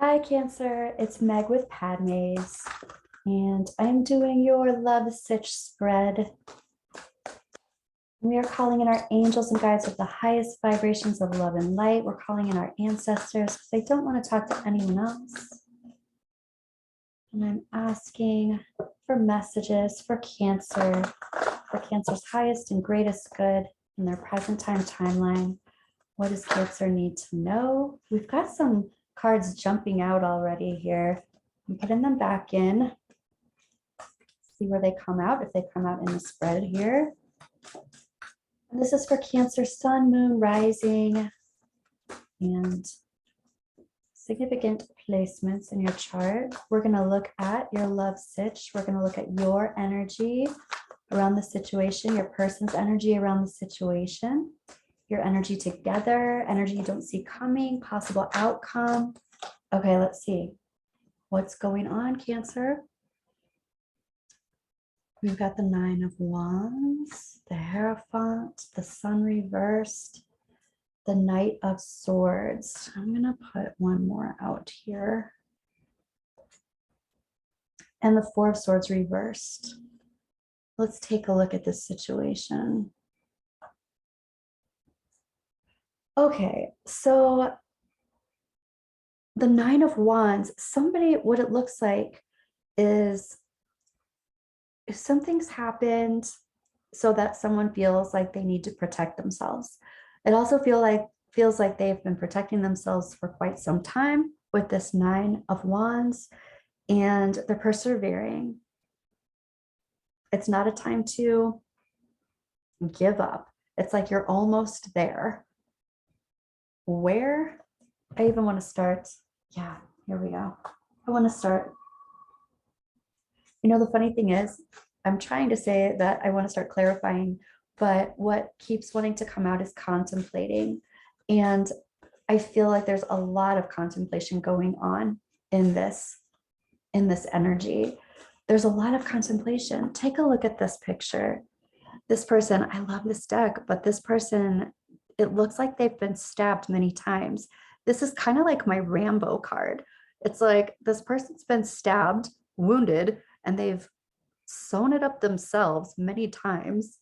Hi, Cancer. It's Meg with Padmes, and I'm doing your Love Sitch spread. We are calling in our angels and guides with the highest vibrations of love and light. We're calling in our ancestors because they don't want to talk to anyone else. And I'm asking for messages for Cancer's highest and greatest good in their present time timeline. What does Cancer need to know? We've got some cards jumping out already here. I'm putting them back in. See where they come out, if they come out in the spread here. And this is for Cancer, Sun, Moon, Rising, and significant placements in your chart. We're going to look at your love sitch. We're going to look at your energy around the situation, your person's energy around the situation, your energy together, energy you don't see coming, possible outcome. Okay, let's see. What's going on, Cancer? We've got the Nine of Wands, the Hierophant, the Sun reversed, the Knight of Swords. I'm going to put one more out here. And the Four of Swords reversed. Let's take a look at this situation. Okay, so the Nine of Wands, somebody, what it looks like is if something's happened so that someone feels like they need to protect themselves. It also feels like they've been protecting themselves for quite some time with this Nine of Wands, and they're persevering. It's not a time to give up. It's like you're almost there. Where? I even want to start. Yeah, here we go. I want to start. You know, the funny thing is, I'm trying to say that I want to start clarifying, but what keeps wanting to come out is contemplating. And I feel like there's a lot of contemplation going on in this energy. There's a lot of contemplation. Take a look at this picture. This person, I love this deck, but this person, it looks like they've been stabbed many times. This is kind of like my Rambo card. It's like this person's been stabbed, wounded, and they've sewn it up themselves many times.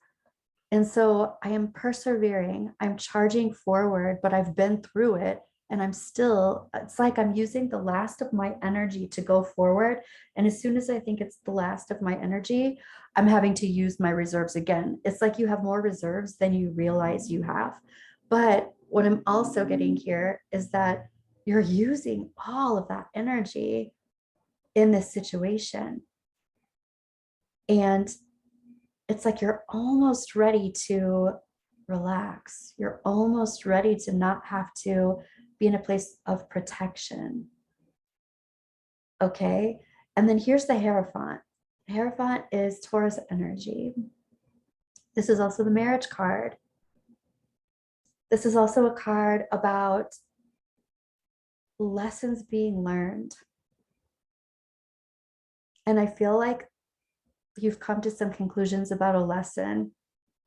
And so I am persevering, I'm charging forward, but I've been through it. And I'm still, it's like I'm using the last of my energy to go forward. And as soon as I think it's the last of my energy, I'm having to use my reserves again. It's like you have more reserves than you realize you have. But what I'm also getting here is that you're using all of that energy in this situation. And it's like you're almost ready to relax. You're almost ready to not have to be in a place of protection. Okay. And then here's the Hierophant. Hierophant is Taurus energy. This is also the marriage card. This is also a card about lessons being learned. And I feel like you've come to some conclusions about a lesson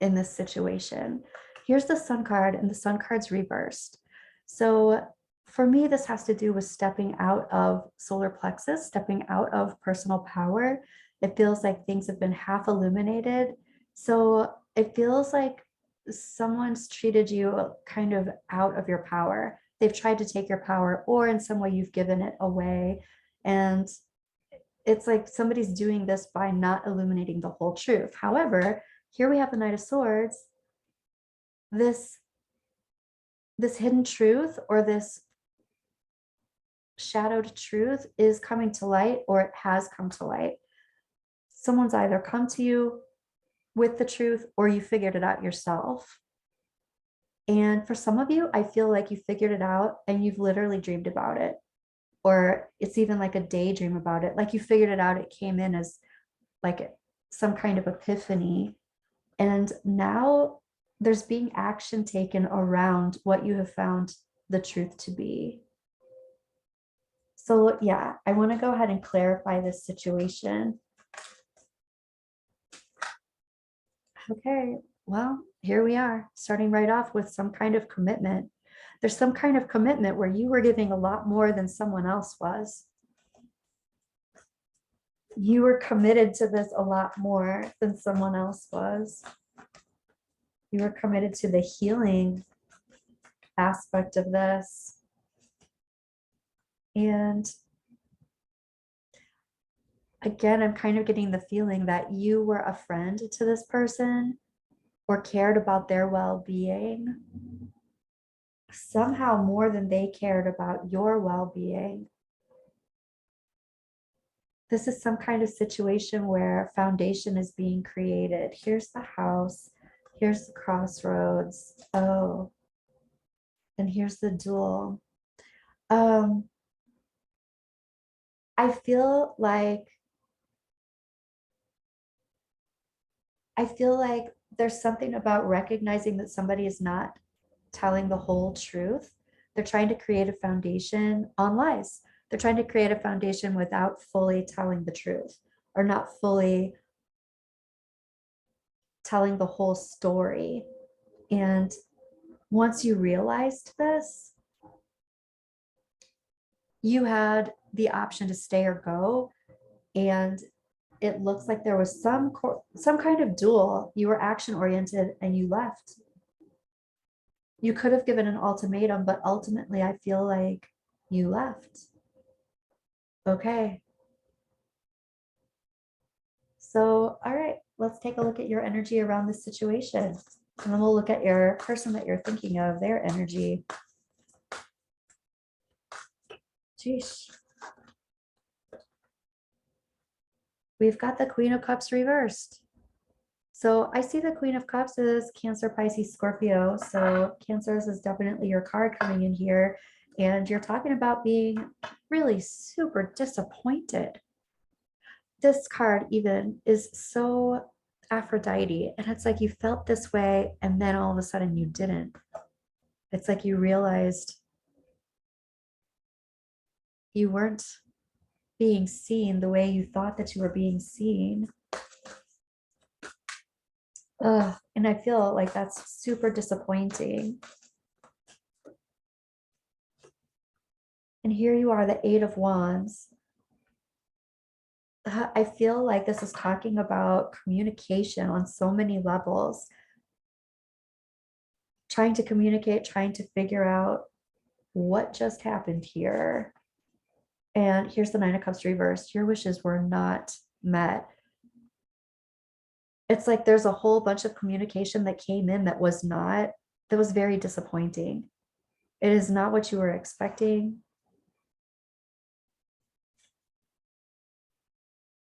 in this situation. Here's the Sun card, and the Sun card's reversed. So for me, this has to do with stepping out of solar plexus, stepping out of personal power. It feels like things have been half illuminated. So it feels like someone's treated you kind of out of your power. They've tried to take your power, or in some way you've given it away. And it's like somebody's doing this by not illuminating the whole truth. However, here we have the Knight of Swords. This hidden truth, or this shadowed truth, is coming to light, or it has come to light. Someone's either come to you with the truth, or you figured it out yourself. And for some of you, I feel like you figured it out and you've literally dreamed about it. Or it's even like a daydream about it. Like you figured it out, it came in as like some kind of epiphany. And now there's being action taken around what you have found the truth to be. So yeah, I want to go ahead and clarify this situation. Okay, well, here we are, starting right off with some kind of commitment. There's some kind of commitment where you were giving a lot more than someone else was. You were committed to this a lot more than someone else was. You were committed to the healing aspect of this. And again, I'm kind of getting the feeling that you were a friend to this person or cared about their well-being somehow more than they cared about your well-being. This is some kind of situation where a foundation is being created. Here's the house. Here's the crossroads. Oh, and here's the duel. I feel like there's something about recognizing that somebody is not telling the whole truth. They're trying to create a foundation on lies. They're trying to create a foundation without fully telling the truth or not fully telling the whole story. And once you realized this, you had the option to stay or go. And it looks like there was some kind of duel. You were action oriented and you left. You could have given an ultimatum, but ultimately I feel like you left. Okay. So, all right, let's take a look at your energy around this situation. And then we'll look at your person that you're thinking of, their energy. Jeez. We've got the Queen of Cups reversed. So I see the Queen of Cups is Cancer, Pisces, Scorpio. So Cancers is definitely your card coming in here. And you're talking about being really super disappointed. This card even is so Aphrodite. And it's like you felt this way and then all of a sudden you didn't. It's like you realized you weren't being seen the way you thought that you were being seen. And I feel like that's super disappointing. And here you are, the Eight of Wands. I feel like this is talking about communication on so many levels. Trying to communicate, trying to figure out what just happened here. And here's the Nine of Cups reversed. Your wishes were not met. It's like there's a whole bunch of communication that came in that was very disappointing. It is not what you were expecting.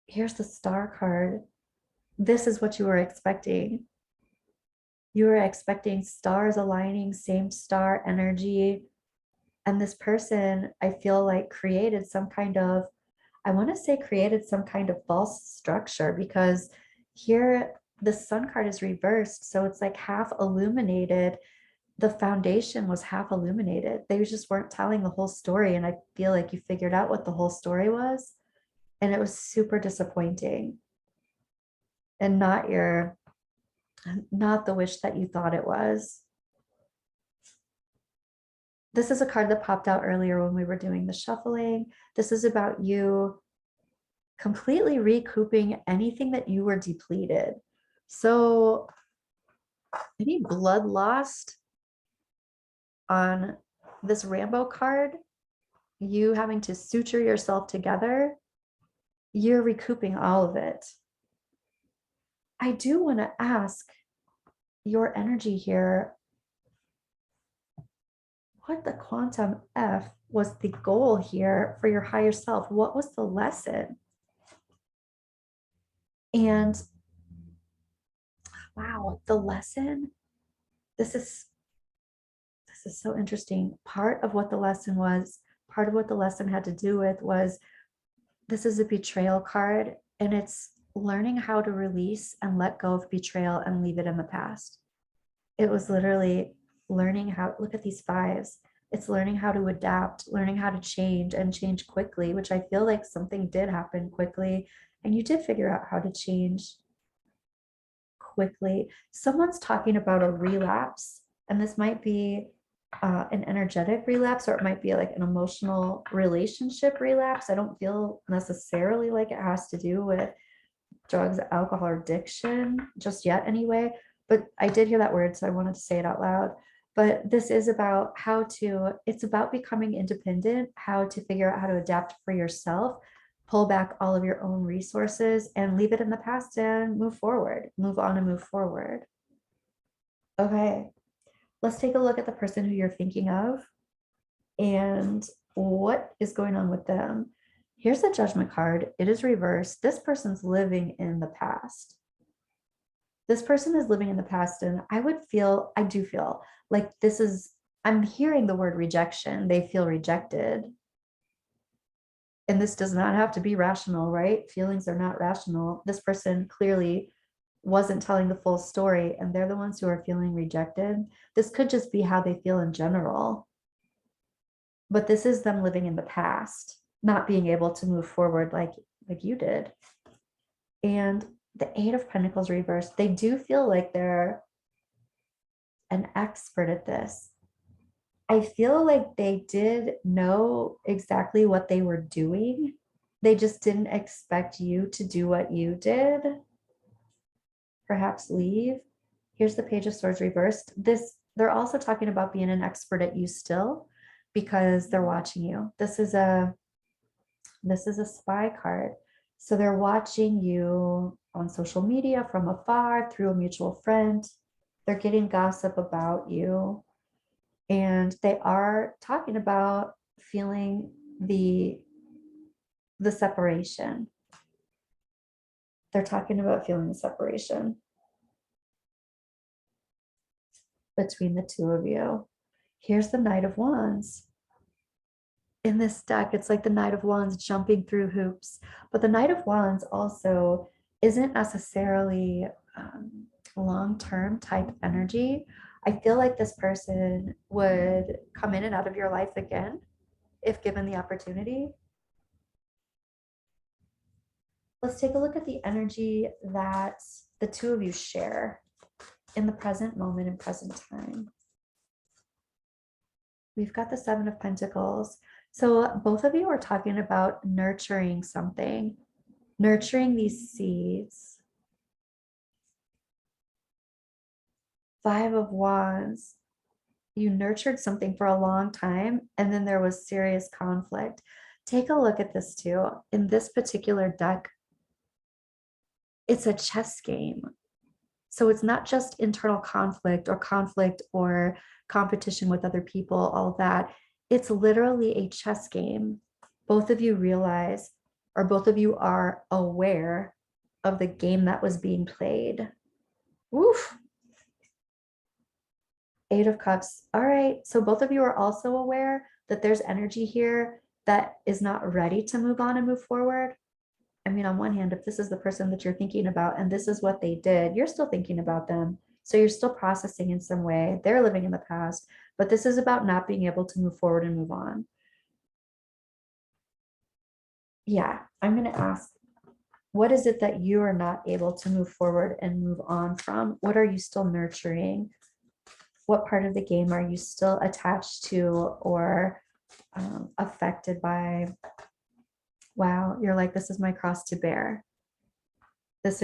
Here's the Star card. This is what you were expecting. You were expecting stars aligning, same star energy. And this person, I feel like created some kind of, created some kind of false structure, because here the Sun card is reversed. So it's like half illuminated. The foundation was half illuminated. They just weren't telling the whole story. And I feel like you figured out what the whole story was. And it was super disappointing. And not the wish that you thought it was. This is a card that popped out earlier when we were doing the shuffling. This is about you completely recouping anything that you were depleted. So any blood lost on this Rambo card, you having to suture yourself together, you're recouping all of it. I do want to ask your energy here, what the quantum F was the goal here for your higher self? What was the lesson? And wow, the lesson, this is so interesting. Part of what the lesson had to do with was, this is a betrayal card, and it's learning how to release and let go of betrayal and leave it in the past. It was literally learning how, look at these fives. It's learning how to adapt, learning how to change and change quickly, which I feel like something did happen quickly. And you did figure out how to change quickly. Someone's talking about a relapse, and this might be an energetic relapse, or it might be like an emotional relationship relapse. I don't feel necessarily like it has to do with drugs, alcohol, or addiction just yet anyway, but I did hear that word, so I wanted to say it out loud. But this is about it's about becoming independent, how to figure out how to adapt for yourself, pull back all of your own resources and leave it in the past and move forward, move on and move forward. Okay, let's take a look at the person who you're thinking of and what is going on with them. Here's the Judgment card. It is reversed. This person's living in the past. This person is living in the past, and I do feel like I'm hearing the word rejection. They feel rejected. And this does not have to be rational, right? Feelings are not rational. This person clearly wasn't telling the full story, and they're the ones who are feeling rejected. This could just be how they feel in general. But this is them living in the past, not being able to move forward like you did. And the Eight of Pentacles reversed, they do feel like they're an expert at this. I feel like they did know exactly what they were doing. They just didn't expect you to do what you did. Perhaps leave. Here's the Page of Swords reversed. They're also talking about being an expert at you still, because they're watching you. This is a spy card. So they're watching you on social media from afar through a mutual friend. They're getting gossip about you. And they are talking about feeling the separation. They're talking about feeling the separation between the two of you. Here's the Knight of Wands. In this deck, it's like the Knight of Wands jumping through hoops. But the Knight of Wands also isn't necessarily long-term type energy. I feel like this person would come in and out of your life again if given the opportunity. Let's take a look at the energy that the two of you share in the present moment and present time. We've got the Seven of Pentacles. So both of you are talking about nurturing something, nurturing these seeds. Five of Wands. You nurtured something for a long time, and then there was serious conflict. Take a look at this too. In this particular deck, it's a chess game. So it's not just internal conflict or competition with other people, all that. It's literally a chess game. Both of you realize, or both of you are aware of the game that was being played. Woof. Eight of Cups. All right. So both of you are also aware that there's energy here that is not ready to move on and move forward. I mean, on one hand, if this is the person that you're thinking about and this is what they did, you're still thinking about them. So you're still processing in some way. They're living in the past, but this is about not being able to move forward and move on. Yeah, I'm going to ask, what is it that you are not able to move forward and move on from? What are you still nurturing? What part of the game are you still attached to or affected by? Wow, you're like, this is my cross to bear. This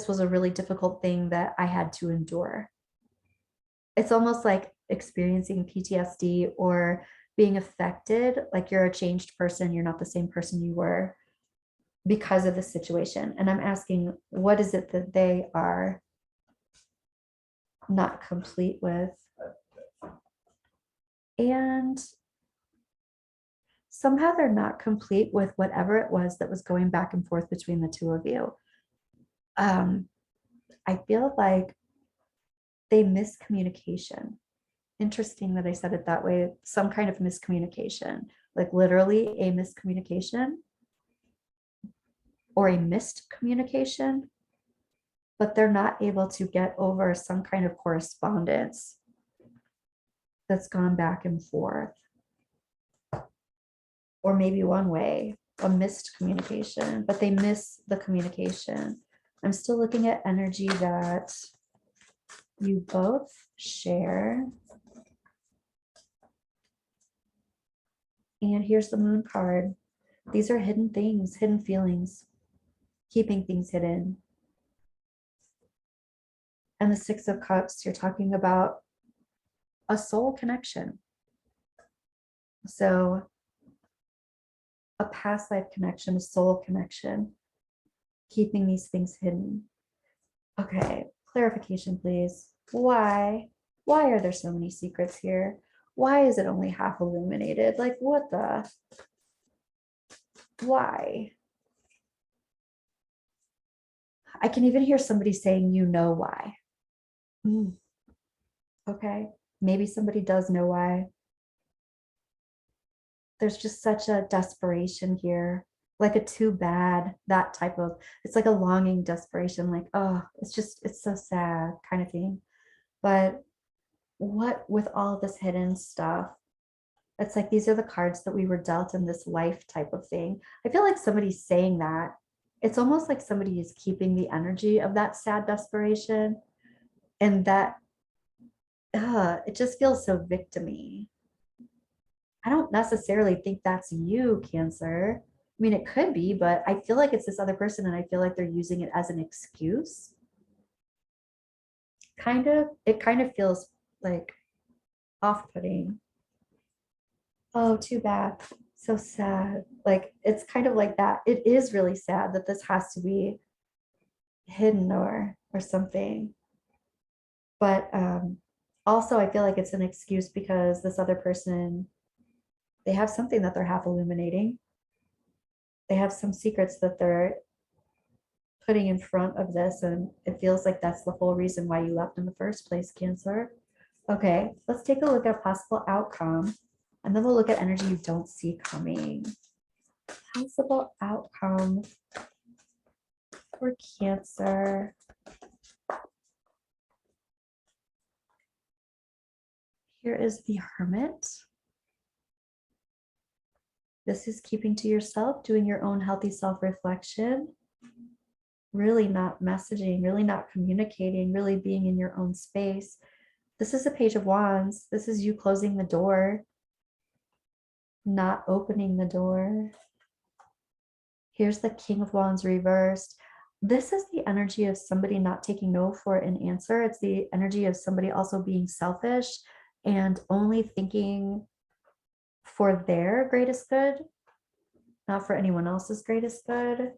was a really difficult thing that I had to endure. It's almost like experiencing PTSD or being affected, like you're a changed person, you're not the same person you were because of the situation. And I'm asking, what is it that they are not complete with? And somehow they're not complete with whatever it was that was going back and forth between the two of you. I feel like they missed communication. Interesting that I said it that way. Some kind of miscommunication, like literally a miscommunication or a missed communication, but they're not able to get over some kind of correspondence that's gone back and forth. Or maybe one way, a missed communication, but they miss the communication. I'm still looking at energy that you both share. And here's the moon card. These are hidden things, hidden feelings, keeping things hidden. And the Six of Cups, you're talking about a soul connection. So a past life connection, a soul connection, keeping these things hidden. Okay, clarification, please. Why? Why are there so many secrets here? Why is it only half illuminated? Like, what the? Why? I can even hear somebody saying, you know why. Okay, maybe somebody does know why. There's just such a desperation here, like a too bad, that type of, it's like a longing desperation, like, oh, it's so sad kind of thing. But what with all of this hidden stuff, it's like these are the cards that we were dealt in this life type of thing. I feel like somebody's saying that. It's almost like somebody is keeping the energy of that sad desperation, and that it just feels so victimy. I don't necessarily think that's you, Cancer. I mean, it could be, but I feel like it's this other person, and I feel like they're using it as an excuse. Kind of, it kind of feels like off-putting. Oh, too bad. So sad. Like, it's kind of like that. It is really sad that this has to be hidden or something. But also, I feel like it's an excuse because this other person, they have something that they're half illuminating. They have some secrets that they're putting in front of this, and it feels like that's the whole reason why you left in the first place, Cancer. Okay, let's take a look at possible outcome, and then we'll look at energy you don't see coming. Possible outcome for Cancer. Here is the Hermit. This is keeping to yourself, doing your own healthy self-reflection, really not messaging, really not communicating, really being in your own space. This is a Page of Wands. This is you closing the door, not opening the door. Here's the King of Wands reversed. This is the energy of somebody not taking no for an answer. It's the energy of somebody also being selfish and only thinking for their greatest good, not for anyone else's greatest good.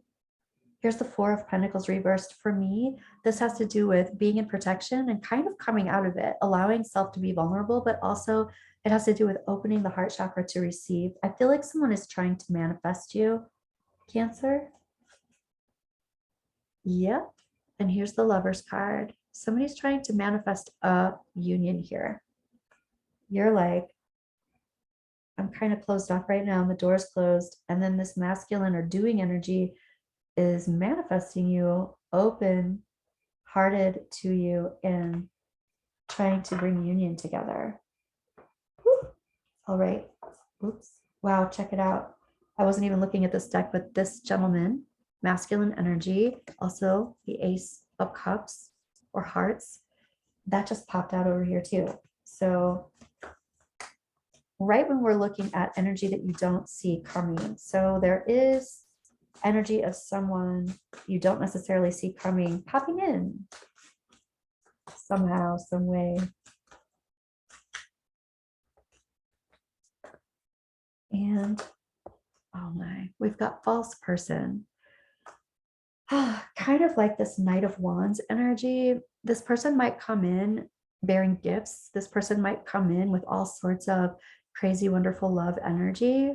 Here's the Four of Pentacles reversed. For me, this has to do with being in protection and kind of coming out of it, allowing self to be vulnerable, but also it has to do with opening the heart chakra to receive. I feel like someone is trying to manifest you, Cancer. Yep. And here's the Lover's card. Somebody's trying to manifest a union here. You're like, I'm kind of closed off right now, and the door's closed. And then this masculine or doing energy is manifesting you open hearted to you and trying to bring union together. Whew. All right. Oops. Wow. Check it out. I wasn't even looking at this deck, but this gentleman, masculine energy, also the Ace of Cups or Hearts, that just popped out over here too. So right when we're looking at energy that you don't see coming, so there is energy of someone you don't necessarily see coming, popping in somehow, some way. And oh my, we've got false person. Kind of like this Knight of Wands energy. This person might come in bearing gifts. This person might come in with all sorts of crazy, wonderful love energy.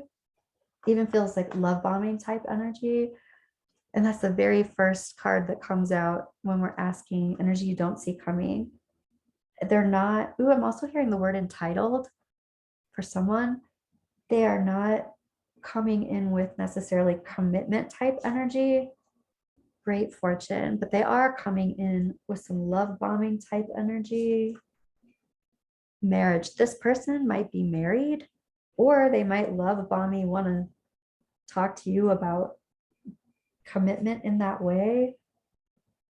Even feels like love bombing type energy. And that's the very first card that comes out when we're asking energy you don't see coming. They're not, ooh, I'm also hearing the word entitled for someone. They are not coming in with necessarily commitment type energy, great fortune, but they are coming in with some love bombing type energy, marriage. This person might be married, or they might love bombing, want to talk to you about commitment in that way.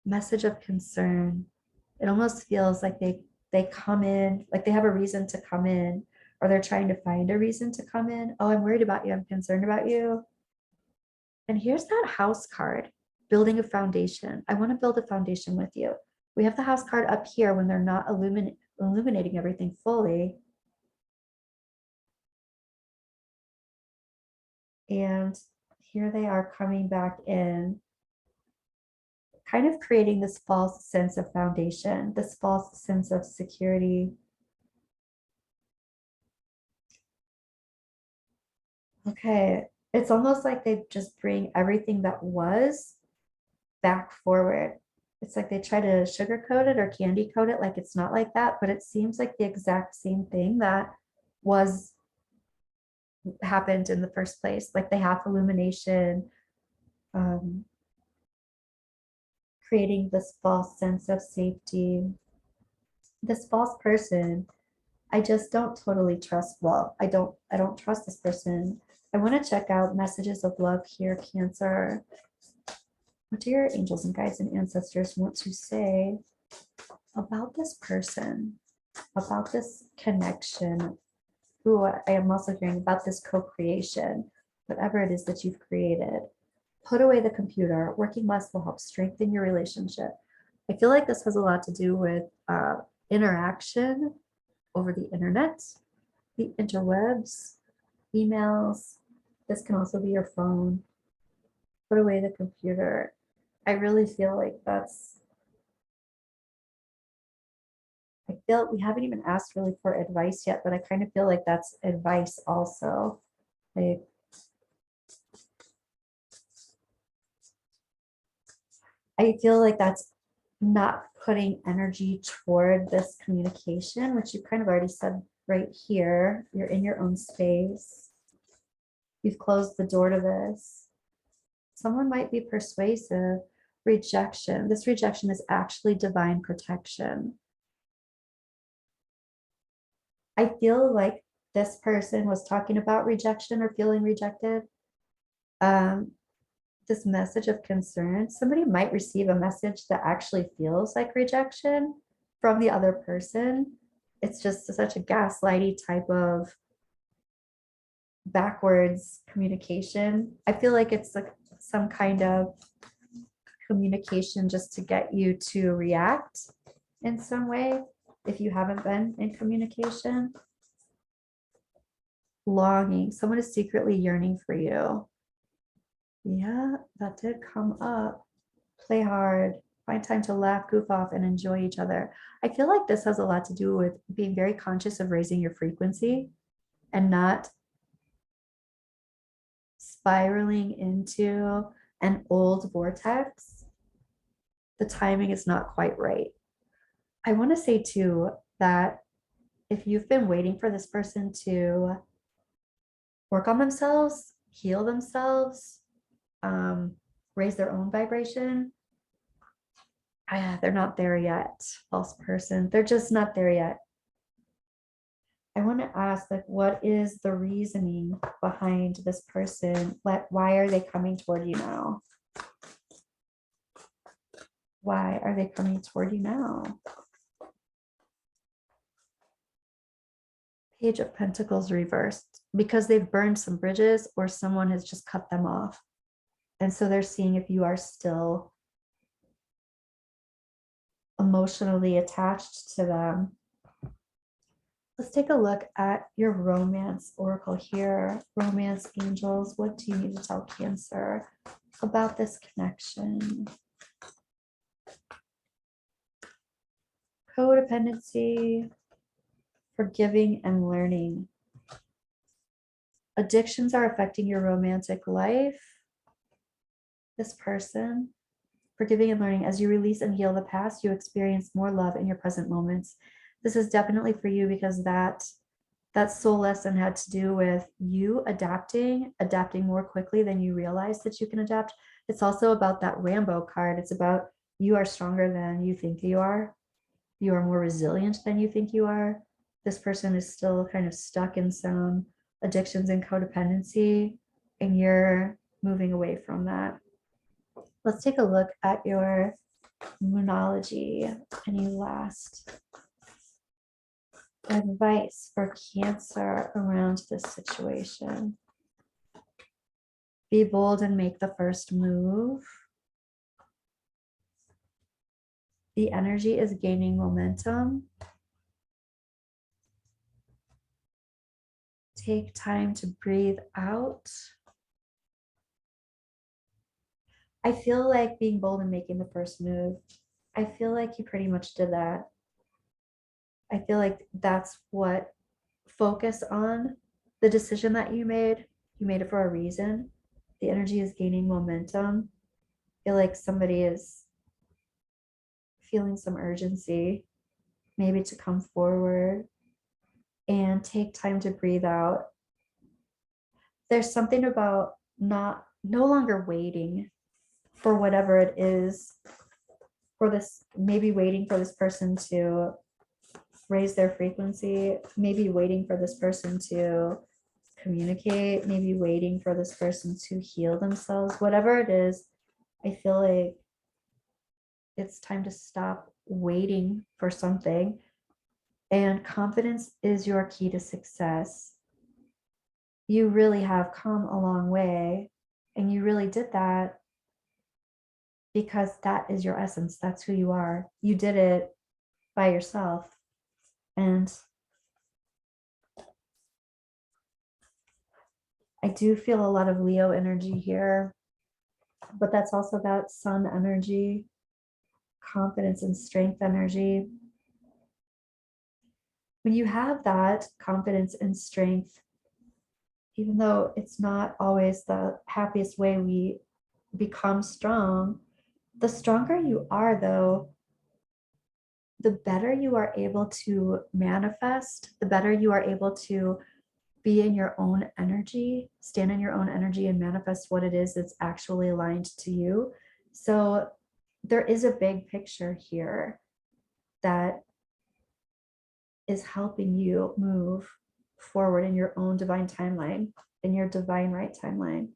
Message of concern. It almost feels like they come in, like they have a reason to come in, or they're trying to find a reason to come in. Oh, I'm worried about you. I'm concerned about you. And here's that house card, building a foundation. I want to build a foundation with you. We have the house card up here when they're not illuminating everything fully. And here they are coming back in, kind of creating this false sense of foundation, this false sense of security. Okay, it's almost like they just bring everything that was back forward. It's like they try to sugarcoat it or candy coat it like it's not like that, but it seems like the exact same thing that was happened in the first place, like the half illumination, creating this false sense of safety. This false person, I just don't totally trust. Well, I don't trust this person. I want to check out messages of love here, Cancer. What do your angels and guides and ancestors want to say about this person, about this connection? Who I am also hearing about this co-creation, whatever it is that you've created. Put away the computer. Working less will help strengthen your relationship. I feel like this has a lot to do with interaction over the internet, the interwebs, emails. This can also be your phone. Put away the computer. I really feel like I feel we haven't even asked really for advice yet, but I kind of feel like that's advice also. Like, I feel like that's not putting energy toward this communication, which you kind of already said right here. You're in your own space. You've closed the door to this. Someone might be persuasive. Rejection. This rejection is actually divine protection. I feel like this person was talking about rejection or feeling rejected. This message of concern, somebody might receive a message that actually feels like rejection from the other person. It's just such a gaslighty type of backwards communication. I feel like it's like some kind of communication just to get you to react in some way if you haven't been in communication. Longing, someone is secretly yearning for you. Yeah, that did come up. Play hard, find time to laugh, goof off, and enjoy each other. I feel like this has a lot to do with being very conscious of raising your frequency and not spiraling into an old vortex. The timing is not quite right. I want to say too that if you've been waiting for this person to work on themselves, heal themselves, raise their own vibration, they're not there yet. False person, they're just not there yet. I want to ask, like, what is the reasoning behind this person? Why are they coming toward you now? Why are they coming toward you now? Page of Pentacles reversed, because they've burned some bridges or someone has just cut them off. And so they're seeing if you are still emotionally attached to them. Let's take a look at your romance oracle here. Romance angels, what do you need to tell Cancer about this connection? Codependency, forgiving and learning. Addictions are affecting your romantic life. This person, forgiving and learning. As you release and heal the past, you experience more love in your present moments. This is definitely for you, because that soul lesson had to do with you adapting more quickly than you realize that you can adapt. It's also about that Rambo card. It's about you are stronger than you think you are. You are more resilient than you think you are. This person is still kind of stuck in some addictions and codependency, and you're moving away from that. Let's take a look at your moonology. Any last Advice for Cancer around this situation. Be bold and make the first move. The energy is gaining momentum. Take time to breathe out. I feel like being bold and making the first move. I feel like you pretty much did that. I feel like that's what, focus on the decision that you made. You made it for a reason. The energy is gaining momentum. I feel like somebody is feeling some urgency, maybe to come forward and take time to breathe out. There's something about no longer waiting for whatever it is, for this, maybe waiting for this person to raise their frequency, maybe waiting for this person to communicate, maybe waiting for this person to heal themselves, whatever it is. I feel like it's time to stop waiting for something. And confidence is your key to success. You really have come a long way, and you really did that because that is your essence. That's who you are. You did it by yourself. And I do feel a lot of Leo energy here, but that's also that sun energy, confidence and strength energy. When you have that confidence and strength, even though it's not always the happiest way we become strong, the stronger you are, though, the better you are able to manifest, the better you are able to be in your own energy, stand in your own energy and manifest what it is that's actually aligned to you. So there is a big picture here that is helping you move forward in your own divine timeline, in your divine right timeline.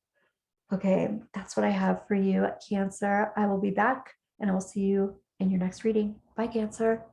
Okay, that's what I have for you, Cancer. I will be back and I will see you in your next reading. Bye, Cancer.